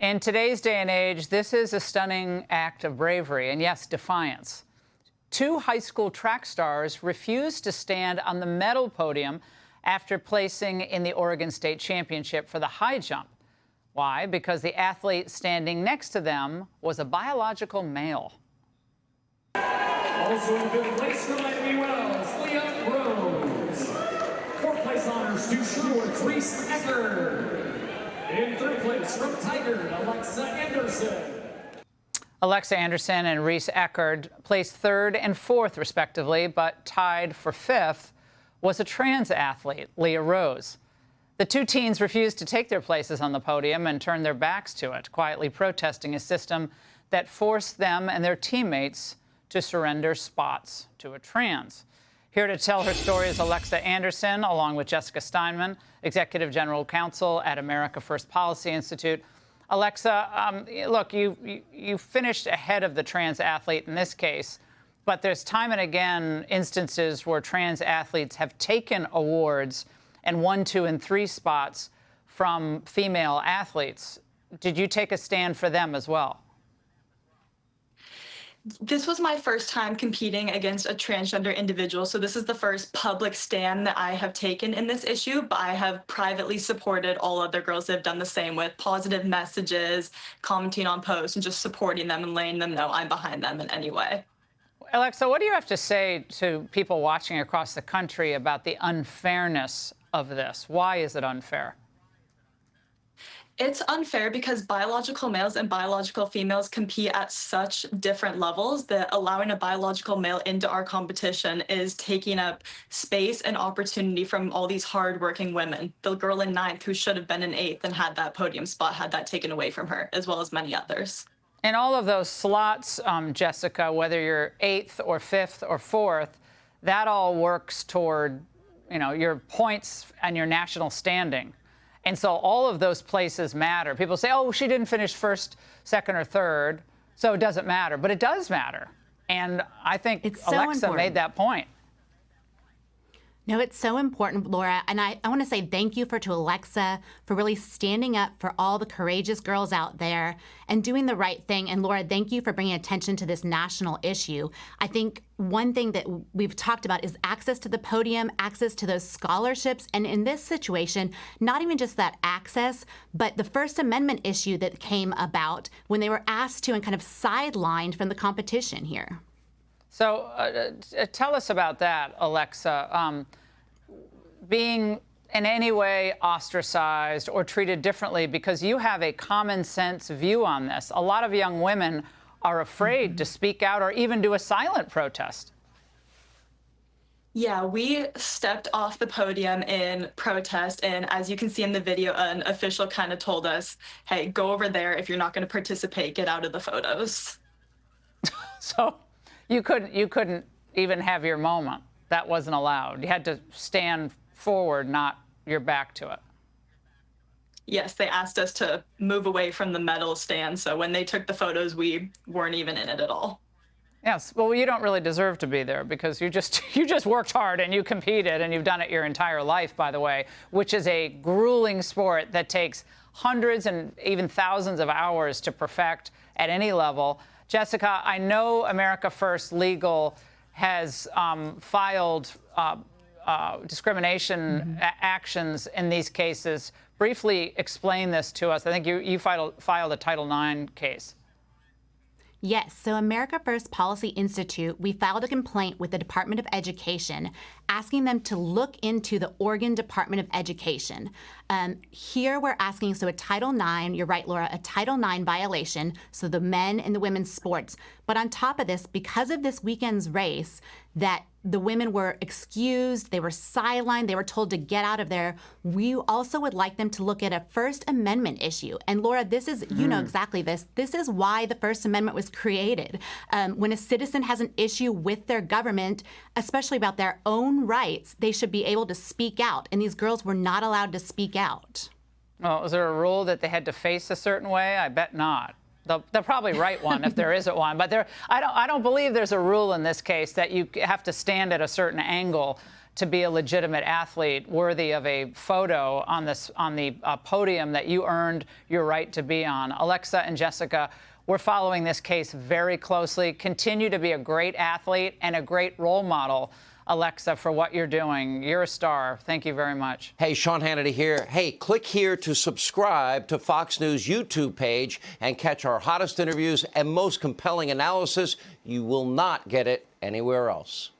In today's day and age, this is a stunning act of bravery and, yes, defiance. Two high school track stars refused to stand on the medal podium after placing in the Oregon State Championship for the high jump. Why? Because the athlete standing next to them was a biological male. Also in fifth place for Miami Wells, Leah Rose. Fourth place honors to Sherwood's Reese Eckerd. In third place from Tigard, Alexa Anderson. Alexa Anderson and Reese Eckerd placed third and fourth, respectively, but tied for fifth was a trans athlete, Leah Rose. The two teens refused to take their places on the podium and turned their backs to it, quietly protesting a system that forced them and their teammates to surrender spots to a trans. Here to tell her story is Alexa Anderson, along with Jessica Steinmann, Executive General Counsel at America First Policy Institute. Alexa, look, you finished ahead of the trans athlete in this case, but there's time and again instances where trans athletes have taken awards and 1, 2, and 3 spots from female athletes. Did you take a stand for them as well? This was my first time competing against a transgender individual, so this is the first public stand that I have taken in this issue, but I have privately supported all other girls that have done the same with positive messages, commenting on posts, and just supporting them and letting them know I'm behind them in any way. Alexa, what do you have to say to people watching across the country about the unfairness of this? Why is it unfair? It's unfair because biological males and biological females compete at such different levels that allowing a biological male into our competition is taking up space and opportunity from all these hardworking women. The girl in 9th who should have been in 8th and had that podium spot had that taken away from her, as well as many others. In all of those slots, Jessica, whether you're 8th or 5th or 4th, that all works toward, your points and your national standing. And so all of those places matter. People say, oh, she didn't finish first, second, or third, so it doesn't matter. But it does matter. And I think Alexa made that point. No, it's so important, Laura. And I want to say thank you to Alexa for really standing up for all the courageous girls out there and doing the right thing. And Laura, thank you for bringing attention to this national issue. I think one thing that we've talked about is access to the podium, access to those scholarships. And in this situation, not even just that access, but the First Amendment issue that came about when they were asked to and kind of sidelined from the competition here. So tell us about that, Alexa. Being in any way ostracized or treated differently because you have a common sense view on this. A lot of young women are afraid to speak out or even do a silent protest. Yeah, we stepped off the podium in protest, and as you can see in the video, an official kind of told us, hey, go over there. If you're not going to participate, get out of the photos. So you couldn't even have your moment. That wasn't allowed. You had to stand forward, not your back to it. Yes, they asked us to move away from the medal stand, so when they took the photos, we weren't even in it at all. Yes, well, you don't really deserve to be there because you just worked hard and you competed, and you've done it your entire life, by the way, which is a grueling sport that takes hundreds and even thousands of hours to perfect at any level. Jessica, I know America First Legal has filed discrimination actions in these cases. Briefly explain this to us. I think you filed a Title IX case. Yes, so America First Policy Institute, we filed a complaint with the Department of Education asking them to look into the Oregon Department of Education. Here we're asking, so a Title IX, you're right, Laura, a Title IX violation, so the men and the women's sports. But on top of this, because of this weekend's race, that the women were excused, they were sidelined, they were told to get out of there. We also would like them to look at a First Amendment issue. And Laura, this is, you know exactly this. This is why the First Amendment was created. When a citizen has an issue with their government, especially about their own rights, they should be able to speak out. And these girls were not allowed to speak out. Well, is there a rule that they had to face a certain way? I bet not. They'll probably write one if there isn't one. But I don't believe there's a rule in this case that you have to stand at a certain angle to be a legitimate athlete worthy of a photo on the podium that you earned your right to be on. Alexa and Jessica, we're following this case very closely. Continue to be a great athlete and a great role model, Alexa, for what you're doing. You're a star. Thank you very much. Hey, Sean Hannity here. Hey, click here to subscribe to Fox News YouTube page and catch our hottest interviews and most compelling analysis. You will not get it anywhere else.